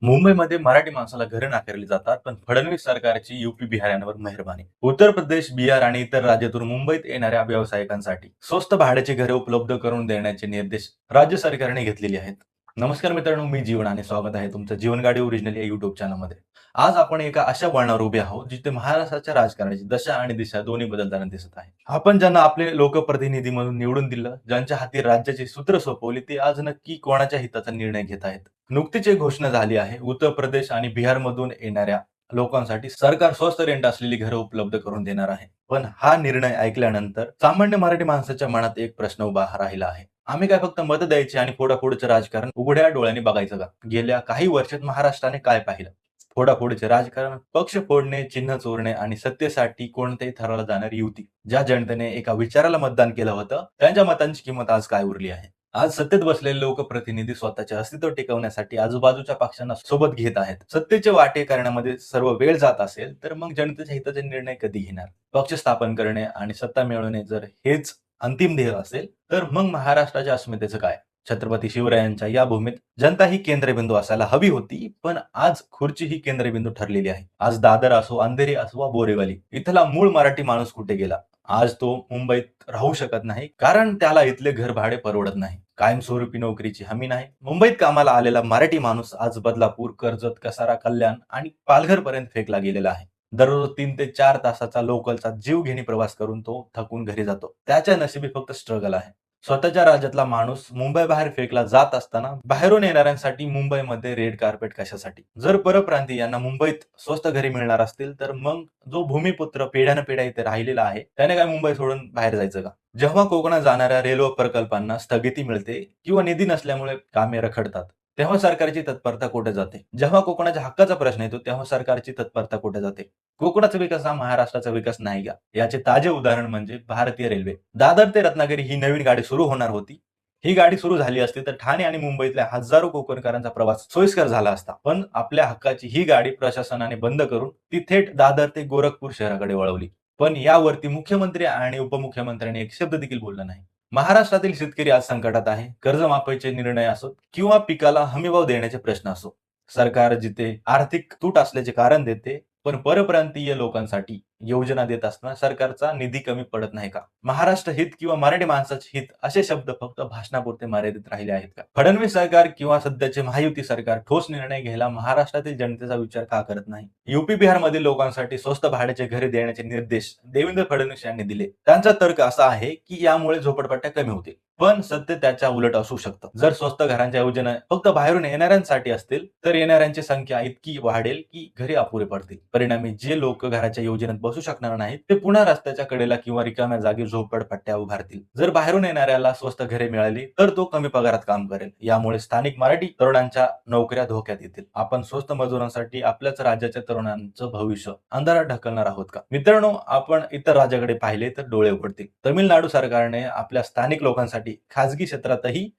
मुंबईमध्ये मराठी माणसाला घरं नाकारली जातात, पण फडणवीस सरकारची यूपी बिहार मेहरबानी. उत्तर प्रदेश, बिहार आणि इतर राज्यातून मुंबईत येणाऱ्या व्यावसायिकांसाठी स्वस्त भाड्याची घरे उपलब्ध करून देण्याचे निर्देश राज्य सरकारने घेतलेले आहेत. नमस्कार मित्रांनो, मी जीवन आणि स्वागत आहे तुमचं जीवनगाडी ओरिजिनल या युट्यूब चॅनलमध्ये. आज आपण एका अशा वळणावर उभे आहोत जिथे महाराष्ट्राच्या राजकारणाची दशा आणि दिशा दोन्ही बदलताना दिसत आहे. आपण ज्यांना आपले लोकप्रतिनिधी म्हणून निवडून दिलं, ज्यांच्या हाती राज्याची सूत्र सोपवली, ते आज नक्की कोणाच्या हिताचा निर्णय घेत आहेत. नुकतीच एक घोषणा झाली आहे. उत्तर प्रदेश आणि बिहारमधून येणाऱ्या लोकांसाठी सरकार स्वस्त रेंट असलेली घरं उपलब्ध करून देणार आहे. पण हा निर्णय ऐकल्यानंतर सामान्य मराठी माणसाच्या मनात एक प्रश्न उभा राहिला आहे. आम्ही काय फक्त मत द्यायचे आणि फोडाफोडीचं राजकारण उघड्या डोळ्यांनी बघायचं का? गेल्या काही वर्षात महाराष्ट्राने काय पाहिलं? फोडाफोडीचे राजकारण, पक्ष फोडणे, चिन्ह चोरणे आणि सत्तेसाठी कोणत्याही थराला जाणारी युती. ज्या जनतेने एका विचाराला मतदान केलं होतं, त्यांच्या मतांची किंमत आज काय उरली आहे? आज सत्तेत बसलेले लोकप्रतिनिधी स्वतःचे अस्तित्व टिकवण्यासाठी आजूबाजूच्या पक्षांना सोबत घेत आहेत. सत्तेचे वाटे करण्यामध्ये सर्व वेळ जात असेल, तर मग जनतेच्या हिताचे निर्णय कधी घेणार? पक्ष स्थापन करणे आणि सत्ता मिळवणे जर हेच अंतिम ध्येय असेल, तर मग महाराष्ट्राच्या अस्मितेचं काय? छत्रपती शिवरायांच्या या भूमीत जनता ही केंद्रबिंदू असायला हवी होती, पण आज खुर्ची ही केंद्रबिंदू ठरलेली आहे. आज दादर असो, अंधेरी असो वा बोरेवली, इथला मूळ मराठी माणूस कुठे गेला? आज तो मुंबईत राहू शकत नाही, कारण त्याला इथले घर भाडे परवडत नाही. कायमस्वरूपी नोकरीची हमी नाही. मुंबईत कामाला आलेला मराठी माणूस आज बदलापूर, कर्जत, कसारा, कल्याण आणि पालघर पर्यंत फेकला गेलेला आहे. दररोज 3 ते 4 तासाचा लोकलचा जीवघेणी प्रवास करून तो थकून घरी जातो. त्याच्या नशिबी फक्त स्ट्रगल आहे. स्वतःच्या राज्यातला माणूस मुंबई बाहेर फेकला जात असताना बाहेरून येणाऱ्यांसाठी मुंबईमध्ये रेड कार्पेट कशासाठी? जर परप्रांतीयांना मुंबईत स्वस्त घरे मिळणार असतील, तर मग जो भूमिपुत्र पिढ्यानपिढ्या इथे राहिलेला आहे, त्याने काय मुंबई सोडून बाहेर जायचं का? जेव्हा कोकणात जाणाऱ्या रेल्वे प्रकल्पांना स्थगिती मिळते किंवा निधी नसल्यामुळे कामे रखडतात, तेव्हा सरकारची तत्परता कुठे जाते? जेव्हा कोकणाच्या हक्काचा प्रश्न येतो, तेव्हा सरकारची तत्परता कुठे जाते? कोकणाचा विकास हा महाराष्ट्राचा विकास नाही का? याचे ताजे उदाहरण म्हणजे भारतीय रेल्वे. दादर ते रत्नागिरी ही नवीन गाडी सुरू होणार होती. ही गाडी सुरू झाली असती तर ठाणे आणि मुंबईतल्या हजारो कोकणकरांचा प्रवास सोयीस्कर झाला असता. पण आपल्या हक्काची ही गाडी प्रशासनाने बंद करून ती थेट दादर ते गोरखपूर शहराकडे वळवली. पण यावरती मुख्यमंत्री आणि उपमुख्यमंत्र्यांनी एक शब्द देखील बोलला नाही. महाराष्ट्रातील शेतकरी आज संकटात आहे. कर्जमाफीचे निर्णय असोत किंवा पिकाला हमीभाव देण्याचे प्रश्न असो. सरकार जिथे आर्थिक तूट असल्याचे कारण देते, पण परप्रांतीय लोकांसाठी योजना देत असताना सरकारचा निधी कमी पडत नाही का? महाराष्ट्र हित किंवा मराठी माणसाचे हित असे शब्द फक्त भाषणापुरते मर्यादित राहिले आहेत का? फडणवीस सरकार किंवा सध्याचे महायुती सरकार ठोस निर्णय घ्यायला महाराष्ट्रातील जनतेचा विचार का करत नाही? युपी बिहार मधील लोकांसाठी स्वस्त भाड्याचे घरे देण्याचे निर्देश देवेंद्र फडणवीस यांनी दिले. त्यांचा तर्क असा आहे की यामुळे झोपडपट्ट्या कमी होतील. पण सत्य त्याच्या उलट असू शकतं. जर स्वस्त घरांच्या योजना फक्त बाहेरून येणाऱ्यांसाठी असतील, तर येणाऱ्यांची संख्या इतकी वाढेल की घरे अपुरे पडतील. परिणामी जे लोक घराच्या योजनेत बसू शकणार नाहीत, ते पुन्हा रस्त्याच्या कडेला किंवा रिकाम्या जागी झोपडपट्ट्या उभारतील. जर बाहेरून येणाऱ्याला स्वस्त घरे मिळाली, तर तो कमी पगारात काम करेल. यामुळे स्थानिक मराठी तरुणांच्या नोकऱ्या धोक्यात येतील. आपण स्वस्त मजुरांसाठी आपल्याच राज्याच्या तरुणांचं भविष्य अंधारात ढकलणार आहोत का? मित्रांनो, आपण इतर राज्याकडे पाहिले तर डोळे उघडतील. तामिळनाडू सरकारने आपल्या स्थानिक लोकांसाठी खासगी क्षेत्रातही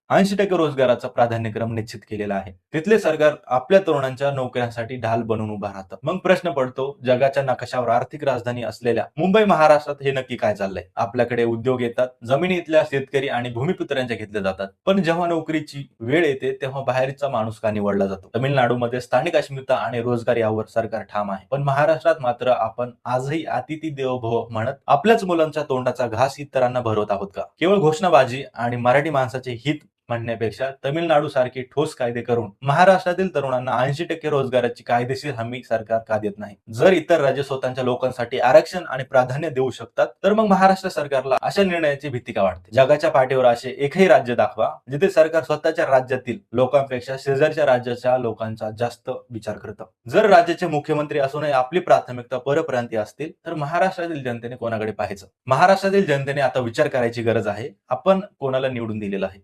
80% रोजगाराचा प्राधान्यक्रम निश्चित केलेला आहे. तिथले सरकार आपल्या तरुणांच्या नोकऱ्यांसाठी ढाल बनून उभा राहतं. मग प्रश्न पडतो, जगाच्या नकाशावर आर्थिक राजधानी असलेल्या मुंबई महाराष्ट्रात हे नक्की काय चाललंय? आपल्याकडे उद्योग येतात, जमिनी इथल्या शेतकरी आणि भूमिपुत्रांच्या घेतल्या जातात. पण जेव्हा नोकरीची वेळ येते, तेव्हा बाहेरचा माणूस का निवडला जातो? तामिळनाडूमध्ये स्थानिक अस्मिता आणि रोजगार यावर सरकार ठाम आहे. पण महाराष्ट्रात मात्र आपण आजही अतिथी देवो भव म्हणत आपल्याच मुलांच्या तोंडाचा घास इतरांना भरवत आहोत का? केवळ घोषणाबाजी आणि मराठी माणसाचे हित म्हणण्यापेक्षा तमिळनाडू सारखे ठोस कायदे करून महाराष्ट्रातील तरुणांना 80% रोजगाराची कायदेशीर हमी सरकार का देत नाही? जर इतर राज्य स्वतःच्या लोकांसाठी आरक्षण आणि प्राधान्य देऊ शकतात, तर मग महाराष्ट्र सरकारला अशा निर्णयाची भीती का वाटते? जगाच्या पाठीवर असे एकही राज्य दाखवा जिथे सरकार स्वतःच्या राज्यातील लोकांपेक्षा शेजारच्या राज्याच्या लोकांचा जास्त विचार करतं. जर राज्याचे मुख्यमंत्री असूनही आपली प्राथमिकता परप्रांतीय असतील, तर महाराष्ट्रातील जनतेने कोणाकडे पाहायचं? महाराष्ट्रातील जनतेने आता विचार करायची गरज आहे. आपण कोणाला निवडून दिलेलं आहे?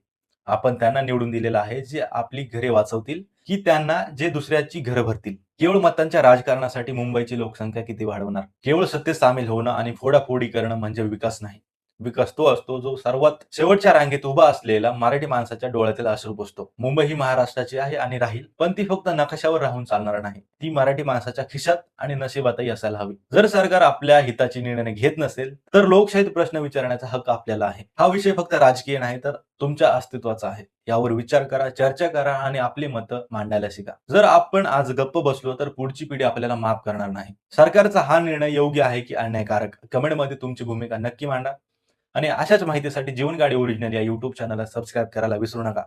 आपण त्यांना निवडून दिलेलं आहे जे आपली घरे वाचवतील, की त्यांना जे दुसऱ्याची घरं भरतील? केवळ मतांच्या राजकारणासाठी मुंबईची लोकसंख्या किती वाढवणार? केवळ सत्तेत सामील होणं आणि फोडाफोडी करणं म्हणजे विकास नाही. विकास तो असतो जो सर्वात शेवटच्या रांगेत उभा असलेला मराठी माणसाच्या डोळ्यातील अश्रू पुसतो. मुंबई ही महाराष्ट्राची आहे आणि राहील, पण ती फक्त नकाशावर राहून चालणार नाही. ती मराठी माणसाच्या खिशात आणि नशिबातही असायला हवी. जर सरकार आपल्या हिताची निर्णय घेत नसेल तर लोकशाहीत प्रश्न विचारण्याचा हक्क आपल्याला आहे. हा विषय फक्त राजकीय नाही तर तुमच्या अस्तित्वाचा आहे. यावर विचार करा, चर्चा करा आणि आपली मतं मांडायला शिका. जर आपण आज गप्प बसलो तर पुढची पिढी आपल्याला माफ करणार नाही. सरकारचा हा निर्णय योग्य आहे की अन्यायकारक? कमेंटमध्ये तुमची भूमिका नक्की मांडा आणि अशाच माहितीसाठी जीवनगाडी ओरिजिनल या YouTube चॅनलला सबस्क्राईब करायला विसरू नका.